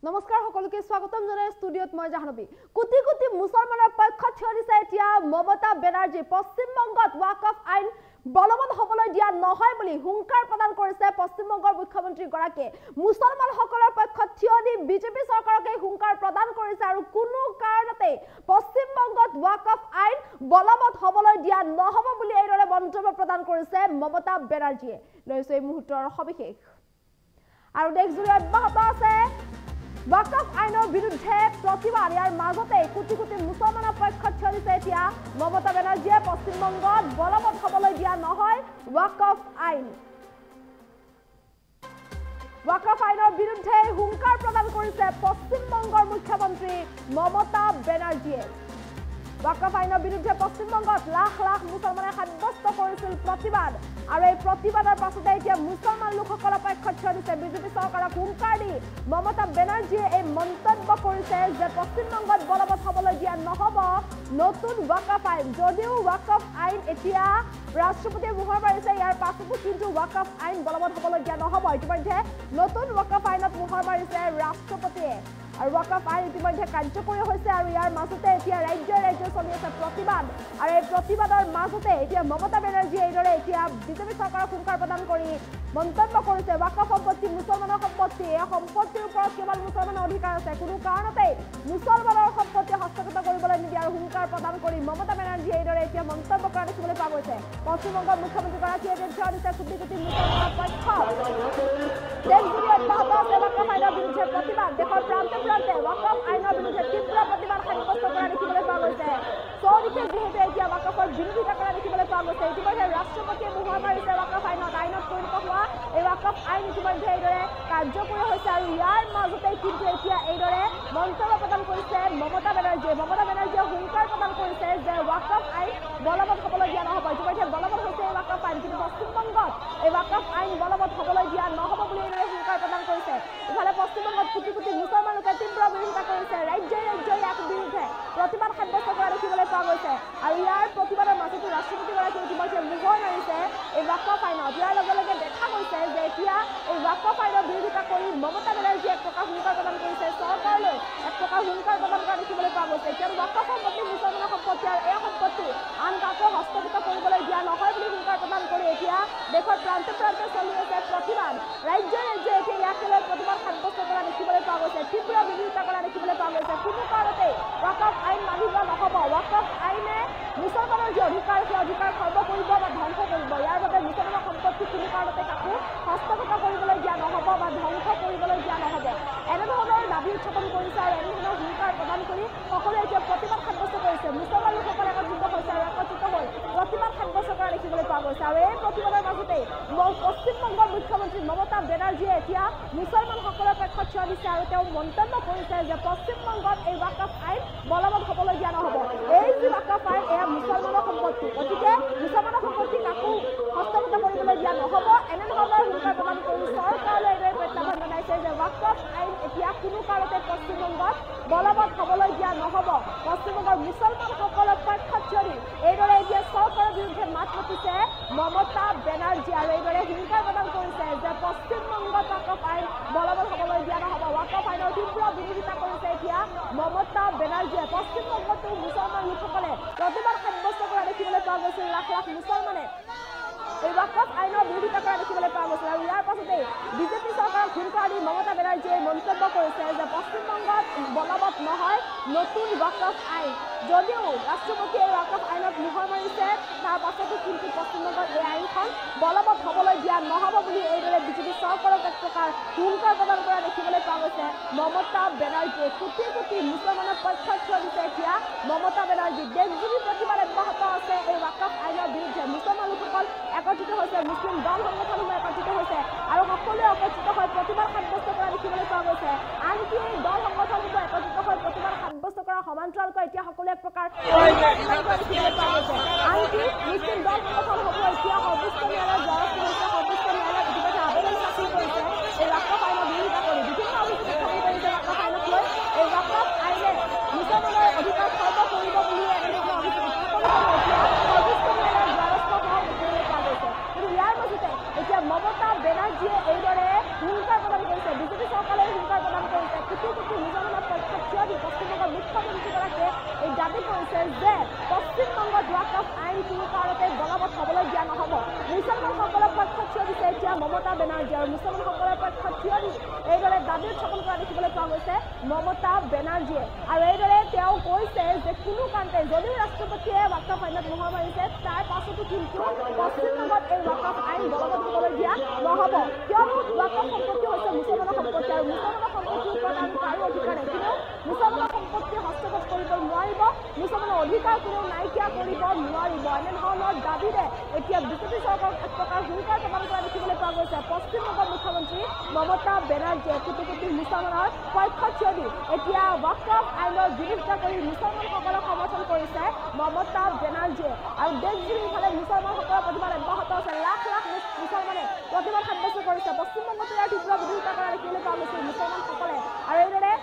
নমস্কাৰ সকলোকে স্বাগতম জনাই ষ্টুডিঅত মই জাহ্নবী কোটি কোটি মুছলমানৰ পক্ষত থিয় দিছে এতিয়া মমতা বেনাৰ্জী পশ্চিম বংগত ওয়াকফ আইন বলবৎ হ'বলৈ দিয়া নহয় বুলি হুংকাৰ প্ৰদান কৰিছে পশ্চিম বংগৰ মুখ্যমন্ত্ৰী গৰাকীয়ে মুছলমানসকলৰ পক্ষত থিয় দি বিজেপি চৰকাৰকে হুংকাৰ প্ৰদান কৰিছে আৰু কোনো কাৰণতে পশ্চিম বংগত ওয়াকফ আইন বলবৎ হ'বলৈ দিয়া নহব বুলি এইদৰে মন্তব্য প্ৰদান কৰিছে মমতা বেনাৰ্জীয়ে লৈছে এই মুহূৰ্তৰ সবিশেষ আৰু দেশজুৰি অব্যাহত আছে ওয়াকফ আইনৰ বিৰুদ্ধে প্ৰতিবাদ ইয়াৰ মাজতে কোটি কোটি মুছলমানৰ পক্ষত থিয় দিছে এতিয়া মমতা বেনাৰ্জীয়ে পশ্চিম বংগত বলবৎ হ'বলৈ দিয়া নহয় ওয়াকফ আইন ওয়াকফ আইনৰ বিৰুদ্ধে হুংকাৰ প্ৰদান কৰিছে পশ্চিম বংগৰ মুখ্যমন্ত্ৰী মমতা বেনাৰ্জীয়ে ওয়াকফ আইনৰ বিৰুদ্ধে পশ্চিম বংগত লাখ লাখ মুছলমানে সাব্যস্ত কৰিছিল প্ৰতিবাদ আৰু এই প্ৰতিবাদৰ পাছতে এতিয়া মুছলমান লোকসকলৰ পক্ষত থিয় দিছে বিজেপি চৰকাৰক হুংকাৰ দি মমতা বেনাৰ্জীয়ে এই মন্তব্য কৰিছে যে পশ্চিম বংগত বলবৎ হ'বলৈ দিয়া নহব নতুন ওয়াকফ আইন যদিও ওয়াকফ আইন এতিয়া ৰাষ্ট্ৰপতিয়ে মোহৰ মাৰিছে ইয়াৰ পাছতো কিন্তু ওয়াকফ আইন বলবৎ হ'বলৈ দিয়া নহব ইতিমধ্যে নতুন ওয়াকফ আইনত মোহৰ মাৰিছে ৰাষ্ট্ৰপতিয়ে আৰু ওয়াকফ আইন ইতিমধ্যে কাৰ্যকৰী হৈছে আৰু ইয়াৰ মাজতে এতিয়া ৰাজ্য চলি আছে প্ৰতিবাদ আৰু এই প্ৰতিবাদৰ মাজতে এতিয়া মমতা বেনাৰ্জীয়ে এইদৰে এতিয়া বিজেপি চৰকাৰক হুংকাৰ প্ৰদান কৰি মন্তব্য কৰিছে ওয়াকফ সম্পত্তি মুছলমানৰ সম্পত্তি এই সম্পত্তিৰ ওপৰত কেৱল মুছলমানৰ অধিকাৰ আছে কোনো কাৰণতে মুছলমানৰ সম্পত্তি হস্তগত কৰিবলৈ নিদিয়ে আৰু হুংকাৰ প্ৰদান কৰি মমতা বেনাৰ্জীয়ে এইদৰে এতিয়া মন্তব্য কৰা দেখিবলৈ পোৱা গৈছে পশ্চিমবংগৰ মুখ্যমন্ত্ৰীগৰাকীয়ে থিয় দিছে কোটি কোটি মুছলমানৰ পক্ষত দেশজুৰি অব্যাহত আছে ওয়াকফ আইনৰ বিৰুদ্ধে প্ৰতিবাদ দেশৰ প্ৰান্তে প্ৰান্তে ওয়াকফ আইনৰ বিৰুদ্ধে তীব্ৰ প্ৰতিবাদ সাব্যস্ত কৰা দেখিবলৈ পোৱা গৈছে চৌদিশে যিহেতু এতিয়া ওয়াকফৰ বিৰোধিতা কৰা দেখিবলৈ পোৱা গৈছে ইতিমধ্যে ৰাষ্ট্ৰপতিয়ে মোহৰ মাৰিছে ওয়াকফ আইনত পৰিণত হোৱা এই ওয়াকফ আইন ইতিমধ্যে এইদৰে কাৰ্যকৰী হৈছে আৰু ইয়াৰ মাজতে কিন্তু এতিয়া এইদৰে মন্তব্য প্ৰদান কৰিছে মমতা বেনাৰ্জীয়ে হুংকাৰ প্ৰদান কৰিছে যে ওয়াকফ আইন বলবৎ হ'বলৈ দিয়া নহব ইতিমধ্যে বলবৎ হৈছে এই ওয়াকফ আইন কিন্তু পশ্চিমবংগত এই ওয়াকফ আইন বলবৎ হ'বলৈ দিয়া নহব বুলি এইদৰে হুংকাৰ প্ৰদান কৰিছে ইফালে পশ্চিমবংগত কোটি কোটি মুছলমান লোকে তীব্ৰ বিৰোধিতা কৰিছে ৰাজ্যই ইয়াৰ বিৰুদ্ধে প্ৰতিবাদ সাব্যস্ত কৰা দেখিবলৈ পোৱা গৈছে আৰু ইয়াৰ প্ৰতিবাদৰ মাজতো ৰাষ্ট্ৰপতিগৰাকীয়ে ইতিমধ্যে মোহৰ মাৰিছে এই ওয়াকফ আইনত ইয়াৰ লগে লগে দেখা গৈছে যে এতিয়া এই ওয়াকফ আইনৰ বিৰোধিতা কৰি মমতা বেনাৰ্জীয়ে এক প্ৰকাৰ হুংকাৰ প্ৰদান কৰিছে চৰকাৰলৈ এক প্ৰকাৰ হুংকাৰ প্ৰদান কৰা দেখিবলৈ পোৱা গৈছে কিয়নো ওয়াকফ সম্পত্তি মুছলমানৰ সম্পত্তি আৰু এই সম্পত্তি আন কাকো হস্তগত কৰিবলৈ দিয়া নহয় বুলি হুংকাৰ প্ৰদান কৰি এতিয়া দেশৰ প্ৰান্তে প্ৰান্তে চলি আছে প্ৰতিবাদ ৰাজ্যই এতিয়া ইয়াকে লৈ প্ৰতিবাদ সাব্যস্ত কৰা দেখিবলৈ পোৱা গৈছে তীব্ৰ বিৰোধিতা কৰা দেখিবলৈ পোৱা গৈছে কোনো কাৰণতে ওয়াকফ আইন মানিব নহব ওয়াকফ আইনে মুছলমানৰ যি অধিকাৰ সেই অধিকাৰ খৰ্ব কৰিব বা ধ্বংস কৰিব ইয়াৰ বাবে মুছলমানৰ সম্পত্তি কোনো কাৰণতে কাকো হস্তগত কৰিবলৈ দিয়া নহব বা ধ্বংস কৰিবলৈ দিয়া নহব এনেধৰণৰ দাবী উত্থাপন কৰিছে আৰু এনেধৰণৰ হুংকাৰ প্ৰদান কৰি সকলোৱে এতিয়া প্ৰতিবাদ সাব্যস্ত কৰিছে মুছলমান লোকসকল একত্ৰিত হৈছে আৰু একত্ৰিত হৈ প্ৰতিবাদ সাব্যস্ত কৰা দেখিবলৈ পোৱা গৈছে আৰু এই প্ৰতিবাদৰ মাজতে পশ্চিমবংগৰ মুখ্যমন্ত্ৰী মমতা বেনাৰ্জীয়ে এতিয়া মুছলমানসকলৰ পক্ষত থিয় দিছে আৰু তেওঁ মন্তব্য কৰিছে যে পশ্চিমবংগত এই ওয়াকফ আইন বলবৎ হ'বলৈ দিয়া নহব এই যি ওয়াকফ আইন এয়া মুছলমানৰ সম্পত্তি গতিকে মুছলমানৰ সম্পত্তি কাকো হস্তগত কৰিবলৈ দিয়া নহব এনেধৰণৰ হুংকাৰ প্ৰদান কৰি চৰকাৰলৈ এইদৰে প্ৰত্যাহ্বান জনাইছে যে ওয়াকফ আইন এতিয়া কোনো কাৰণতে পশ্চিমবংগত বলবৎ হ'বলৈ দিয়া নহব পশ্চিমবংগৰ মুছলমানসকলৰ পক্ষত থিয় দি এইদৰে এতিয়া চৰকাৰৰ বিৰুদ্ধে মাত মাতিছে মমতা বেনাৰ্জী আৰু এইদৰে হুংকাৰ প্ৰদান কৰিছে যে পশ্চিমবংগত ওয়াকফ আইন বলবৎ হ'বলৈ দিয়া নহব ওয়াকফ আইনৰ তীব্ৰ বিৰোধিতা কৰিছে এতিয়া মমতা বেনাৰ্জীয়ে পশ্চিমবংগতো মুছলমান লোকসকলে প্ৰতিবাদ সাব্যস্ত কৰা দেখিবলৈ পোৱা গৈছিল লাখ লাখ মুছলমানে এই ওয়াকফ আইনৰ বিৰোধিতা কৰা দেখিবলৈ পোৱা গৈছিল আৰু ইয়াৰ পাছতে বিজেপি চৰকাৰক হুংকাৰ দি মমতা বেনাৰ্জীয়ে মন্তব্য কৰিছে যে পশ্চিমবংগত বলবৎ নহয় নতুন ওয়াকফ আইন যদিও ৰাষ্ট্ৰপতিয়ে এই ওয়াকফ আইনত মোহৰ মাৰিছে তাৰ পাছতো কিন্তু পশ্চিমবংগত এই আইনখন বলবৎ হ'বলৈ দিয়া নহব বুলি এইদৰে বিজেপি চৰকাৰক এক প্ৰকাৰ হুংকাৰ প্ৰদান কৰা দেখিবলৈ পোৱা গৈছে মমতা বেনাৰ্জীয়ে কোটি কোটি মুছলমানৰ পক্ষত থিয় দিছে এতিয়া মমতা বেনাৰ্জী দেশজুৰি প্ৰতিবাদ অব্যাহত আছে এই ওয়াকফ আইনৰ বিৰুদ্ধে মুছলমান লোকসকল একত্ৰিত হৈছে মুছলিম দল সংগঠনসমূহ একত্ৰিত হৈছে আৰু সকলোৱে একত্ৰিত হৈ প্ৰতিবাদ সাব্যস্ত কৰা দেখিবলৈ পোৱা গৈছে আনকি এই দল সংগঠনসমূহ একত্ৰিত হৈ প্ৰতিবাদ সাব্যস্ত কৰা সমান্তৰালকৈ এতিয়া সকলোৱে এক প্ৰকাৰ আনকি মুছলিম দল সংগঠনসমূহ এতিয়া সৰ্বোচ্চ ন্যায়ালয়ৰ দ্বাৰস্থ হৈছে সৰ্বোচ্চ ন্যায়ালয়ত ইতিমধ্যে আবেদন দাখিল কৰিছে এই ওয়াকফ আইনৰ বিৰোধিতা কৰি বিভিন্ন অভিযোগ উত্থাপন কৰিছে ওয়াকফ আইনক লৈ এই ওয়াকফ আইনে মুছলমানৰ অধিকাৰ খৰ্ব কৰিব বুলি এনেধৰণৰ অভিযোগ উত্থাপন কৰি এতিয়া সৰ্বোচ্চ ন্যায়ালয়ৰ দ্বাৰস্থ হোৱা দেখিবলৈ পোৱা গৈছে কিন্তু ইয়াৰ মাজতে এতিয়া মমতা বেনাৰ্জীয়ে এইদৰে হুংকাৰ প্ৰদান কৰিছে বিজেপি চৰকাৰে হুংকাৰ প্ৰদান কৰিছে কোটি কোটি মুছলমানৰ পক্ষত থিয় দি পশ্চিমবংগৰ মুখ্যমন্ত্ৰীগৰাকীয়ে এই দাবী কৰিছে যে পশ্চিমবংগত ৱাকফ আইন কোনো কাৰণতে বলবৎ হ'বলৈ দিয়া নহ'ব। মুছলমানসকলৰ পক্ষত থিয় দিছে এতিয়া মমতা বেনাৰ্জী আৰু মুছলমানসকলৰ পক্ষত থিয় দি এইদৰে দাবী উত্থাপন কৰা দেখিবলৈ পোৱা গৈছে মমতা বেনাৰ্জীয়ে। আৰু এইদৰে তেওঁ কৈছে যে কোনো কাৰণতে যদিও ৰাষ্ট্ৰপতিয়ে ৱাকফ আইনত মোহৰ মাৰিছে তাৰ পাছতো কিন্তু পশ্চিমবংগত এই ৱাকফ আইন বলবৎ হ'বলৈ দিয়া নহ'ব। কিয়নো ৱাকফ সম্পত্তি হৈছে মুছলমানৰ সম্পত্তি আৰু মুছলমানৰ সম্পত্তিৰ ওপৰত আমি কাৰো অধিকাৰ নাই। কিন্তু মুছলমানৰ সম্পত্তি হস্তগত কৰিব নোৱাৰিব, মুছলমানৰ অধিকাৰ কোনেও নাইকিয়া কৰিব নোৱাৰিব। এনেধৰণৰ দাবীৰে এতিয়া বিজেপি চৰকাৰক এক প্ৰকাৰ হুংকাৰ প্ৰদান কৰা দেখিবলৈ পোৱা গৈছে পশ্চিমবংগৰ মুখ্যমন্ত্ৰী মমতা বেনাৰ্জীয়ে কোটি কোটি মুছলমানৰ পক্ষত থিয় দি এতিয়া ৱাকফ আইনৰ বিৰোধিতা কৰি মুছলমানসকলক সমৰ্থন কৰিছে মমতা বেনাৰ্জীয়ে। আৰু দেশজুৰি ইফালে মুছলমানসকলৰ প্ৰতিবাদ অব্যাহত আছে। লাখ লাখ মুছলমানে প্ৰতিবাদ সাব্যস্ত কৰিছে। পশ্চিমবংগতো ইয়াৰ তীব্ৰ বিৰোধিতা কৰা দেখিবলৈ পোৱা গৈছে মুছলমানসকলে। আৰু এইদৰে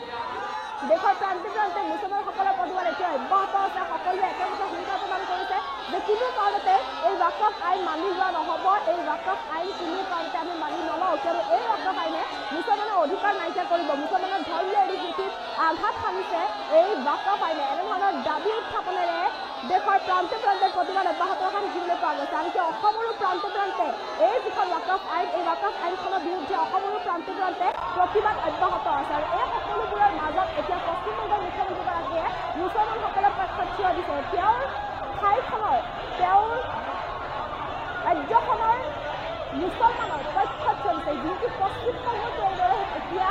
দেশৰ প্ৰান্তে প্ৰান্তে মুছলমানসকলৰ প্ৰতিবাদ এতিয়া অব্যাহত আছে। সকলোৱে একেলগে হুংকাৰ প্ৰদান কৰিছে যে কোনো কাৰণতে এই ৱাকফ আইন মানি লোৱা নহ'ব, এই ৱাকফ আইন কোনো কাৰণতে আমি মানি নলওঁ। কিয়নো এই ৱাকফ আইনে মুছলমানৰ অধিকাৰ নাইকিয়া কৰিব, মুছলমানৰ ধৰ্মীয় ৰীতিনীতিত আঘাত সানিছে এই ৱাকফ আইনে। এনেধৰণৰ দাবী উত্থাপনেৰে দেশৰ প্ৰান্তে প্ৰান্তে প্ৰতিবাদ অব্যাহত ৰখা দেখিবলৈ পোৱা গৈছে। আনকি অসমৰো প্ৰান্তে প্ৰান্তে এই যিখন ৱাকফ আইন, এই ৱাকফ আইনখনৰ বিৰুদ্ধে অসমৰো প্ৰান্তে প্ৰান্তে প্ৰতিবাদ অব্যাহত আছে। আৰু এই সকলোবোৰৰ মাজত এতিয়া পশ্চিমবংগৰ মুখ্যমন্ত্ৰীগৰাকীয়ে মুছলমানসকলৰ পক্ষত থিয় দিছে। তেওঁৰ ঠাইখনৰ, তেওঁৰ ৰাজ্যখনৰ মুছলমানৰ পক্ষত থিয় দিছে, যিহেতু পশ্চিমবংগতো এইদৰে এতিয়া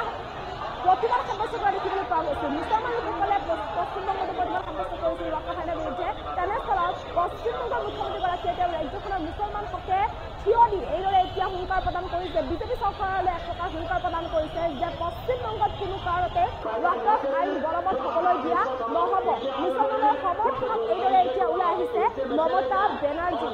প্ৰতিবাদ সাব্যস্ত কৰা দেখিবলৈ পোৱা গৈছে। মুছলমান লোকসকলে পশ্চিমবংগতো প্ৰতিবাদ সাব্যস্ত কৰিছে ৱাকফ আইনৰ বিৰুদ্ধে। তেনেস্থলত পশ্চিমবংগৰ মুখ্যমন্ত্ৰীগৰাকীয়ে তেওঁৰ ৰাজ্যখনৰ মুছলমানসকলে থিয় দি এইদৰে এতিয়া হুংকাৰ প্ৰদান কৰিছে, বিজেপি চৰকাৰলৈ এক প্ৰকাৰ হুংকাৰ প্ৰদান কৰিছে যে পশ্চিমবংগত কোনো কাৰণতে ৱাকফ আইন বলবৎ হ'বলৈ দিয়া নহ'ব। মুছলমানৰ সমৰ্থনত এইদৰে এতিয়া ওলাই আহিছে মমতা বেনাৰ্জী।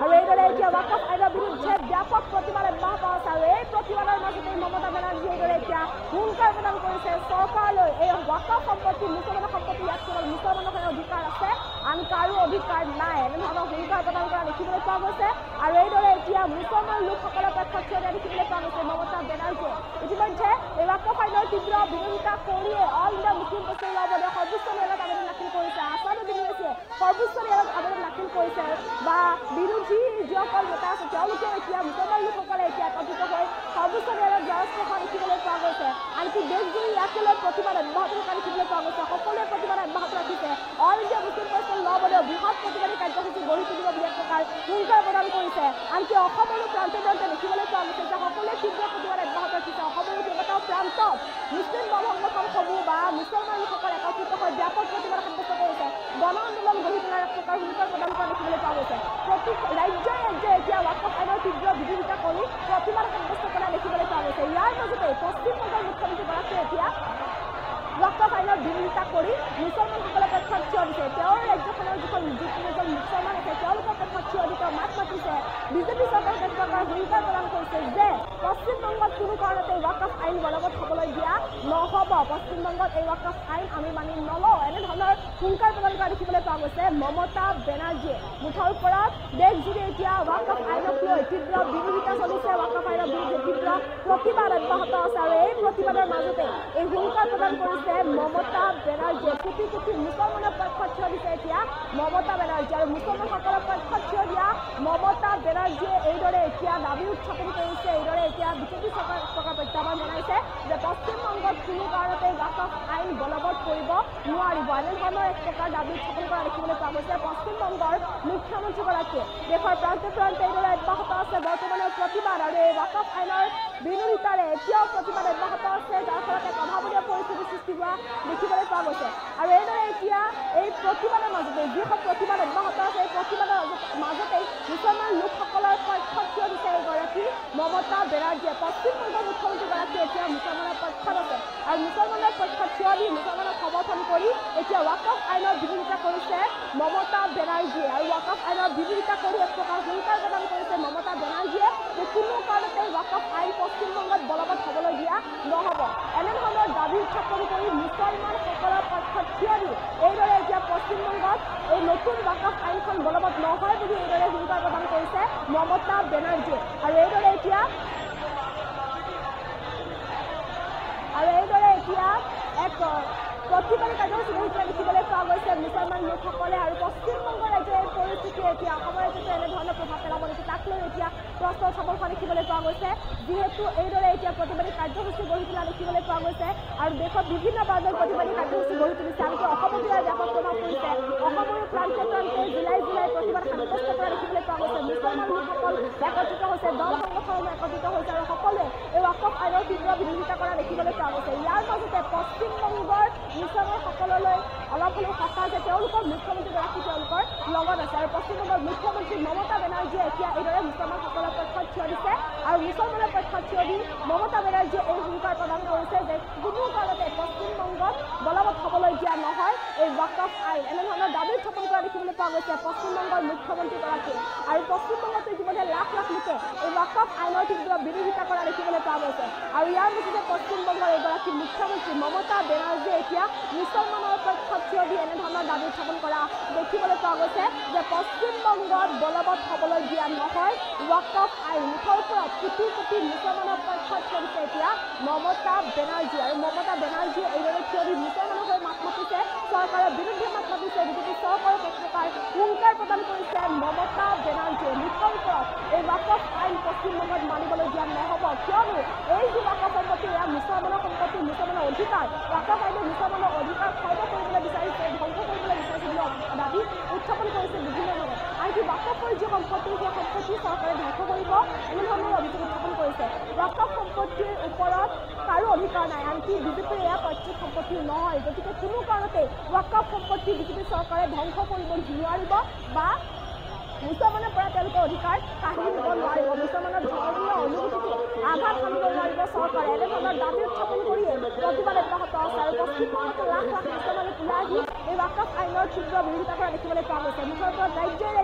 আৰু এইদৰে এতিয়া ৱাকফ আইনৰ বিৰুদ্ধে ব্যাপক প্ৰতিবাদ অব্যাহত আছে। আৰু এই প্ৰতিবাদৰ মাজতে মমতা বেনাৰ্জী এইদৰে এতিয়া হুংকাৰ প্ৰদান কৰিছে চৰকাৰলৈ। এই ৱাকফ সম্পত্তি মুছলমানৰ সম্পত্তি, ইয়াত কেৱল মুছলমানৰ অধিকাৰ আছে, আন কাৰো অধিকাৰ নাই। এনেধৰণৰ হুংকাৰ প্ৰদান কৰা দেখিবলৈ পোৱা গৈছে। আৰু এইদৰে এতিয়া মুছলমান লোকসকলৰ পক্ষত থিয় দিয়া দেখিবলৈ পোৱা গৈছে মমতা বেনাৰ্জীয়ে। ইতিমধ্যে এই ৱাকফ আইনৰ তীব্ৰ বিৰোধিতা কৰিয়ে অল ইণ্ডিয়া মুছলিম পৰ্চনেল ল' বৰ্ডে সৰ্বোচ্চ ন্যায়ালয়ত আবেদন দাখিল কৰিছে। আছাদুদ্দিন ওৱেইছিয়ে সৰ্বোচ্চ ন্যায়ালয়ত আবেদন দাখিল কৰিছে। বা বিৰোধী যিসকল নেতা আছে তেওঁলোকেও এতিয়া মুছলমান লোকসকলে এতিয়া একত্ৰিত হৈ সৰ্বোচ্চ ন্যায়ালয়ত দ্বাৰস্থ হোৱা দেখিবলৈ পোৱা গৈছে। আনকি দেশজুৰি ইয়াকে লৈ প্ৰতিবাদ অব্যাহত থকা দেখিবলৈ পোৱা গৈছে। সকলোৱে প্ৰতিবাদ অব্যাহত ৰাখিছে। অল ইণ্ডিয়া মুছলিম পৰ্চনেল ল' বৰ্ডেও বৃহৎ প্ৰতিবাদী কাৰ্যসূচী গঢ়ি তুলিব বুলি এক প্ৰকাৰ হুংকাৰ প্ৰদান কৰিছে। আনকি অসমৰো প্ৰান্তে প্ৰান্তে দেখিবলৈ পোৱা গৈছে যে সকলোৱে তীব্ৰ প্ৰতিবাদ অব্যাহত ৰাখিছে। অসমৰো কেইবাটাও প্ৰান্তত মুছলিম দল সংগঠনসমূহ বা মুছলমান লোকসকল একত্ৰিত হৈ ব্যাপক প্ৰতিবাদ সাব্যস্ত কৰিছে। গণ আন্দোলন গঢ়ি তোলাৰ এক প্ৰকাৰ হুংকাৰ প্ৰদান কৰা দেখিবলৈ পোৱা গৈছে। প্ৰতি ৰাজ্যে ৰাজ্যে এতিয়া ৱাকফ আইনৰ তীব্ৰ বিৰোধিতা কৰি প্ৰতিবাদ সাব্যস্ত কৰা দেখিবলৈ পোৱা গৈছে। ইয়াৰ মাজতে পশ্চিমবংগৰ মুখ্যমন্ত্ৰীগৰাকীয়ে এতিয়া ৱাকফ আইনৰ বিৰোধিতা কৰি মুছলমানসকলৰ পক্ষত থিয় দিছে। তেওঁৰ ৰাজ্যখনৰ যিজন মুছলমান আছে তেওঁলোকৰ পক্ষত থিয় দি তেওঁ মাত মাতিছে। বিজেপি চৰকাৰক এক প্ৰকাৰ হুংকাৰ প্ৰদান কৰিছে যে পশ্চিমবংগত কোনো কাৰণতে ৱাকফ আইন বলবৎ হ'বলৈ দিয়া নহ'ব, পশ্চিমবংগত এই ৱাকফ আইন আমি মানি নলওঁ। এনেধৰণৰ হুংকাৰ প্ৰদান কৰা দেখিবলৈ পোৱা গৈছে মমতা বেনাৰ্জীয়ে। মুঠৰ ওপৰত দেশজুৰি এতিয়া ৱাকফ আইনক লৈ তীব্ৰ বিৰোধিতা চলিছে। ৱাকফ আইনৰ বিৰুদ্ধে তীব্ৰ প্ৰতিবাদ অব্যাহত আছে। আৰু এই প্ৰতিবাদৰ মাজতে এই হুংকাৰ প্ৰদান কৰিছে মমতা বেনাৰ্জীয়ে। কোটি কোটি মুছলমানৰ পক্ষত থিয় দিছে এতিয়া মমতা বেনাৰ্জী। আৰু মুছলমানসকলৰ পক্ষত থিয় দিয়া মমতা বেনাৰ্জীয়ে এইদৰে এতিয়া দাবী উত্থাপন কৰিছে। এইদৰে এতিয়া বিজেপি চৰকাৰক এক প্ৰকাৰ প্ৰত্যাহ্বান জনাইছে যে পশ্চিমবংগত কোনো কাৰণতে ৱাকফ আইন বলবৎ কৰিব নোৱাৰিব। এনেধৰণৰ এক প্ৰকাৰ দাবী উত্থাপন কৰা দেখিবলৈ পোৱা গৈছে পশ্চিমবংগৰ মুখ্যমন্ত্ৰীগৰাকীয়ে। দেশৰ প্ৰান্তে প্ৰান্তে এইদৰে অব্যাহত আছে বৰ্তমানৰ প্ৰতিবাদ। আৰু এই ৱাকফ আইনৰ বিৰোধিতাৰে এতিয়াও প্ৰতিবাদ অব্যাহত আছে, যাৰ ফলত এক অভাৱনীয় পৰিস্থিতি সৃষ্টি হোৱা দেখিবলৈ পোৱা গৈছে। আৰু এইদৰে এতিয়া এই প্ৰতিবাদৰ মাজতে যিখন প্ৰতিবাদ অব্যাহত আছে এই প্ৰতিবাদৰ মাজতেই মুছলমান লোকসকলৰ পক্ষত থিয় দিছে এগৰাকী মমতা বেনাৰ্জীয়ে। পশ্চিমবংগৰ মুখ্যমন্ত্ৰীগৰাকীয়ে এতিয়া মুছলমানৰ পক্ষত আছে। আৰু মুছলমানৰ পক্ষত থিয় দি মুছলমানক সমৰ্থন কৰি এতিয়া ৱাকফ আইনৰ বিৰোধিতা কৰিছে মমতা বেনাৰ্জীয়ে। আৰু ৱাকফ আইনৰ বিৰোধিতা কৰি এক প্ৰকাৰ হুংকাৰ প্ৰদান কৰিছে মমতা বেনাৰ্জীয়ে যে কোনো কাৰণতে ৱাকফ আইন পশ্চিমবংগত বলবৎ হ'বলৈ দিয়া নহ'ব। এনেধৰণৰ দাবী উত্থাপন কৰি মুছলমানসকলৰ পক্ষত থিয় দি এইদৰে এতিয়া পশ্চিমবংগত এই নতুন ৱাকফ আইনখন বলবৎ নহয় বুলি এইদৰে হুংকাৰ প্ৰদান কৰিছে মমতা বেনাৰ্জীয়ে। আৰু এইদৰে এতিয়া এক প্ৰতিবাদী কাৰ্যসূচী গঢ়ি দেখিবলৈ পোৱা গৈছে মুছলমান লোকসকলে আৰু পশ্চিমবংগ ৰাজ্যৰ এই পৰিস্থিতি এতিয়া অসমৰ ৰাজ্যতো এনেধৰণৰ প্ৰভাৱ পেলাব নেকি তাক লৈ এতিয়া প্ৰশ্ন উত্থাপন হোৱা দেখিবলৈ পোৱা গৈছে যিহেতু এইদৰে এতিয়া প্ৰতিবাদী কাৰ্যসূচী গঢ়ি তোলা দেখিবলৈ পোৱা গৈছে আৰু দেশত বিভিন্ন প্ৰান্তৰ প্ৰতিবাদী কাৰ্যসূচী গঢ়ি তুলিছে আনকি অসমতো ইয়াৰ ব্যাপক প্ৰভাৱ পৰিছে অসমৰো প্ৰান্তে প্ৰান্তে জিলাই প্ৰতিবাদ সাব্যস্ত কৰা দেখিবলৈ পোৱা গৈছে মুছলমান লোকসকল একত্ৰিত হৈছে দল সংগঠন একত্ৰিত হৈছে আৰু সকলোৱে এই ৱাকফ আইনৰ তীব্ৰ বিৰোধিতা কৰা দেখিবলৈ পোৱা গৈছে ইয়াৰ মাজতে পশ্চিমবংগৰ মুছলমানসকললৈ অলপ হ'লেও সঁচা যে তেওঁলোকৰ মুখ্যমন্ত্ৰীগৰাকী তেওঁলোকৰ লগত আছে আৰু পশ্চিমবংগৰ মুখ্যমন্ত্ৰী মমতা বেনাৰ্জীয়ে এতিয়া এইদৰে মুছলমানসকলৰ পক্ষত থিয় দিছে আৰু মুছলমানৰ পক্ষত থিয় দি মমতা বেনাৰ্জীয়ে এই হুংকাৰ প্ৰদান কৰিছে যে কোনো কাৰণতে পশ্চিমবংগত বলবৎ হ'বলৈ দিয়া নহয় এই ৱাকফ আইন এনেধৰণৰ দাবী উত্থাপন কৰা দেখিবলৈ পোৱা গৈছে পশ্চিমবংগৰ মুখ্যমন্ত্ৰীগৰাকীয়ে আৰু পশ্চিমবংগতো ইতিমধ্যে লাখ লাখ লোকে এই ৱাকফ আইনৰ তীব্ৰ বিৰোধিতা কৰা দেখিবলৈ পোৱা গৈছে আৰু ইয়াৰ মাজতে পশ্চিমবংগৰ এগৰাকী মুখ্যমন্ত্ৰী মমতা বেনাৰ্জীয়ে এতিয়া মুছলমানৰ পক্ষত থিয় দি এনেধৰণৰ দাবী উত্থাপন কৰা দেখিবলৈ পোৱা গৈছে যে পশ্চিমবংগত বলবৎ হ'বলৈ দিয়া নহয় ৱাকফ আইন মুখৰ ওপৰত কোটি কোটি মুছলমানৰ পক্ষত থিয় দিছে এতিয়া মমতা বেনাৰ্জী আৰু মমতা বেনাৰ্জীয়ে এইদৰে থিয় দি মুছলমানৰ হৈ মাত মাতিছে চৰকাৰৰ বিৰুদ্ধে মাত মাতিছে বিজেপি চৰকাৰক এক প্ৰকাৰ হুংকাৰ প্ৰদান কৰিছে মমতা বেনাৰ্জীয়ে মুখৰ ওপৰত এই ৱাকফ আইন পশ্চিমবংগত মানিবলৈ দিয়া নহ'ব কিয়নো এই যি ৱাকফ সম্পত্তি এয়া মুছলমানৰ সম্পত্তি মুছলমানৰ অধিকাৰ ৱাকফ আইনে মুছলমানৰ অধিকাৰ খৰ্ব কৰিবলৈ বিচাৰিছে ধ্বংস কৰিবলৈ বিচাৰিছে বুলি দাবী উত্থাপন কৰিছে বিভিন্নজনে আনকি ৱাকফৰ যি সম্পত্তি সেই সম্পত্তি চৰকাৰে ধ্বংস কৰিব এনেধৰণৰ অভিযোগ উত্থাপন কৰিছে ৱাকফ সম্পত্তিৰ ওপৰত কাৰো অধিকাৰ নাই আনকি বিজেপিৰ এয়া পৈতৃক সম্পত্তি নহয় গতিকে কোনো কাৰণতে ৱাকফ সম্পত্তি বিজেপি চৰকাৰে ধ্বংস কৰিব নোৱাৰিব বা মুছলমানৰ পৰা তেওঁলোকৰ অধিকাৰ কাঢ়ি নিব নোৱাৰিব মুছলমানৰ ধৰ্মীয় অনুভূতিটো আঘাত সানিব নোৱাৰিব চৰকাৰে এনেধৰণৰ দাবী উত্থাপন কৰিয়ে প্ৰতিবাদ অব্যাহত আছে আৰু পশ্চিমবংগতো লাখ লাখ মুছলমানে ওলাই আহি এই ৱাকফ আইনৰ তীব্ৰ বিৰোধিতা কৰা দেখিবলৈ পোৱা গৈছে মুখৰ ওপৰত ৰাজ্যই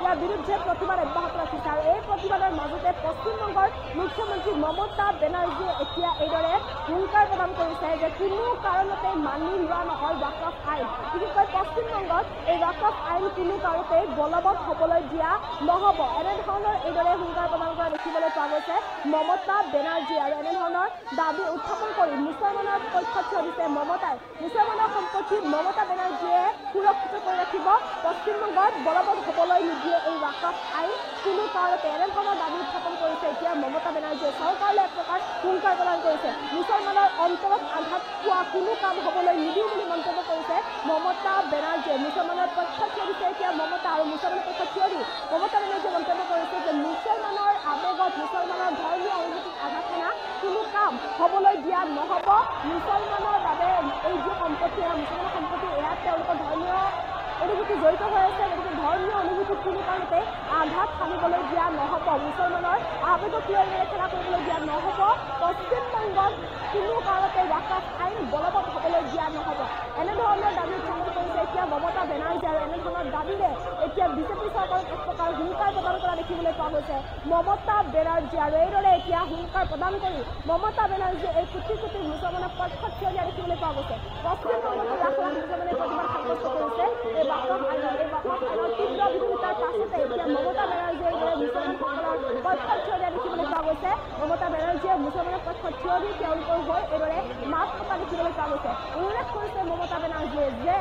ইয়াৰ বিৰুদ্ধে প্ৰতিবাদ অব্যাহত ৰাখিছে আৰু এই প্ৰতিবাদৰ মাজতে পশ্চিমবংগৰ মুখ্যমন্ত্ৰী মমতা বেনাৰ্জীয়ে এতিয়া এইদৰে হুংকাৰ প্ৰদান কৰিছে যে কোনো কাৰণতে মানি লোৱা নহয় ৱাকফ আইন বিশেষকৈ পশ্চিমবংগত এই ৱাকফ আইন কোনো কাৰণতে বলবৎ হ'বলৈ দিয়া নহ'ব এনেধৰণৰ এইদৰে হুংকাৰ প্ৰদান কৰা দেখিবলৈ পোৱা গৈছে মমতা বেনাৰ্জী আৰু এনেধৰণৰ দাবী উত্থাপন কৰি মুছলমানৰ পক্ষত থিয় দিছে মমতাই মুছলমানৰ সম্পত্তি মমতা বেনাৰ্জীয়ে সুৰক্ষিত কৰি ৰাখিব পশ্চিমবংগত বলবৎ হ'বলৈ নিদিয়ে এই ৱাকফ আইন কোনো কাৰণতে এনেধৰণৰ দাবী উত্থাপন কৰিছে এতিয়া মমতা বেনাৰ্জীয়ে চৰকাৰলৈ এক প্ৰকাৰ হুংকাৰ প্ৰদান কৰিছে মুছলমানৰ অন্তৰত আঘাত পোৱা কোনো কাম হ'বলৈ নিদিওঁ বুলি মন্তব্য কৰিছে মমতা বেনাৰ্জীয়ে মুছলমানৰ পক্ষত থিয় দিছে এতিয়া মমতা আৰু মুছলমানৰ পক্ষত থিয় দি মমতা বেনাৰ্জীয়ে মন্তব্য কৰিছে যে মুছলমানৰ আৱেগত মুছলমানৰ ধৰ্মীয় অনুভূতিত আঘাত হানা কোনো কাম হ'বলৈ দিয়া নহ'ব মুছলমানৰ বাবে এই যি সম্পত্তি মুছলমানৰ সম্পত্তি এয়া তেওঁলোকৰ ধৰ্মীয় অনুভূতি জড়িত হৈ আছে গতিকে ধৰ্মীয় অনুভূতিত কোনো কাৰণতে আঘাত সানিবলৈ দিয়া নহ'ব মুছলমানৰ আৱেগক খেলা কৰিবলৈ দিয়া নহ'ব পশ্চিমবংগত কোনো কাৰণতে ৱাকফ আইন বলবৎ হ'বলৈ দিয়া নহ'ব এনেধৰণৰ দাবী উত্থাপন কৰিছে এতিয়া মমতা বেনাৰ্জী আৰু এনেধৰণৰ দাবীৰে এতিয়া বিজেপি চৰকাৰক এক প্ৰকাৰ হুংকাৰ প্ৰদান কৰা দেখিবলৈ পোৱা গৈছে মমতা বেনাৰ্জী আৰু এইদৰে এতিয়া হুংকাৰ প্ৰদান কৰি মমতা বেনাৰ্জীয়ে এই কোটি কোটি মুছলমানৰ পক্ষত থিয় দিয়া দেখিবলৈ পোৱা গৈছে পশ্চিমবংগতো লাখ লাখ মুছলমানে প্ৰতিবাদ সাব্যস্ত কৰিছে এই ৱাকফ আইনৰ তীব্ৰ বিৰোধিতাৰ পাছতে এতিয়া মমতা বেনাৰ্জীয়ে এইদৰে মুছলমানসকলৰ পক্ষত থিয় দিয়া দেখিবলৈ পোৱা গৈছে মমতা বেনাৰ্জীয়ে মুছলমানৰ পক্ষত থিয় দি তেওঁলোকৰ হৈ এইদৰে মাত মতা দেখিবলৈ পোৱা গৈছে উল্লেখ কৰিছে মমতা বেনাৰ্জীয়ে যে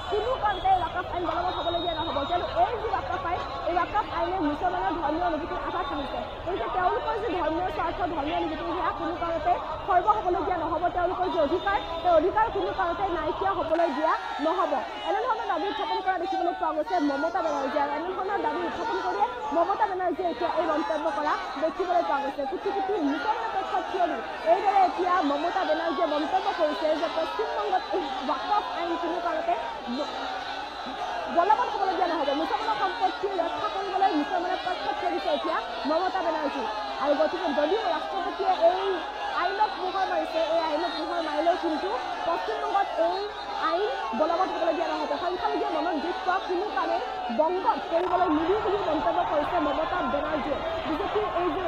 কোনো কাৰণতে ৱাকফ আইন বলবৎ হ'বলৈ দিয়া নহ'ব কিয়নো এই যি ৱাকফ আইন এই ৱাকফ আইনে মুছলমানৰ ধৰ্মীয় অনুভূতিত আঘাত সানিছে গতিকে তেওঁলোকৰ যি ধৰ্মীয় স্বাৰ্থ ধৰ্মীয় অনুভূতি সেয়া কোনো কাৰণতে খৰ্ব হ'বলৈ দিয়া নহ'ব তেওঁলোকৰ যি অধিকাৰ সেই অধিকাৰ কোনো কাৰণতে নাইকিয়া হ'বলৈ দিয়া নহ'ব এনেধৰণৰ দাবী উত্থাপন কৰা দেখিবলৈ পোৱা গৈছে মমতা বেনাৰ্জী আৰু এনেধৰণৰ দাবী উত্থাপন কৰিয়ে মমতা বেনাৰ্জীয়ে এতিয়া এই মন্তব্য কৰা দেখিবলৈ পোৱা গৈছে কোটি কোটি মুছলমানৰ পক্ষত থিয় দি এইদৰে এতিয়া মমতা বেনাৰ্জীয়ে মন্তব্য কৰিছে যে পশ্চিমবংগত এই ৱাকফ আইন কোনো কাৰণতে বলবৎ হ'বলৈ দিয়া নহ'ব মুছলমানৰ সম্পত্তি ৰক্ষা কৰিবলৈ মুছলমানৰ পক্ষত থিয় দিছে এতিয়া মমতা বেনাৰ্জী আৰু গতিকে যদিও ৰাষ্ট্ৰপতিয়ে এই আইনত মোহৰ মাৰিছে এই আইনত মোহৰ মাৰিলেও কিন্তু পশ্চিমবংগত এই আইন বলবৎ হ'বলৈ দিয়া নহ'ব সংখ্যালঘুৱে মনত দুখ পোৱা কোনো কামে বংগত কৰিবলৈ নিদিওঁ বুলি মন্তব্য কৰিছে মমতা বেনাৰ্জীয়ে বিজেপিৰ এই যি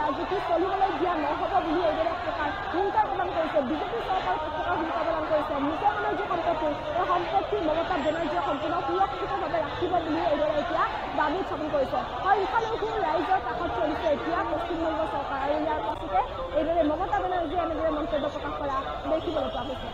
ৰাজনীতি চলিবলৈ দিয়া নহ'ব বুলি এইদৰে এক প্ৰকাৰ হুংকাৰ প্ৰদান কৰিছে বিজেপি চৰকাৰক এক প্ৰকাৰ হুংকাৰ প্ৰদান কৰিছে মুছলমানৰ যি সম্পত্তি এই সম্পত্তি মমতা বেনাৰ্জীয়ে সম্পূৰ্ণ সুৰক্ষিতভাৱে ৰাখিব বুলি এইদৰে এতিয়া দাবী উত্থাপন কৰিছে সংখ্যালঘু ৰাইজৰ কাষত চলিছে এতিয়া পশ্চিমবংগ চৰকাৰ আৰু ইয়াৰ পাছতে এইদৰে মমতা বেনাৰ্জীয়ে এনেদৰে মন্তব্য প্ৰকাশ কৰা দেখিবলৈ পোৱা গৈছে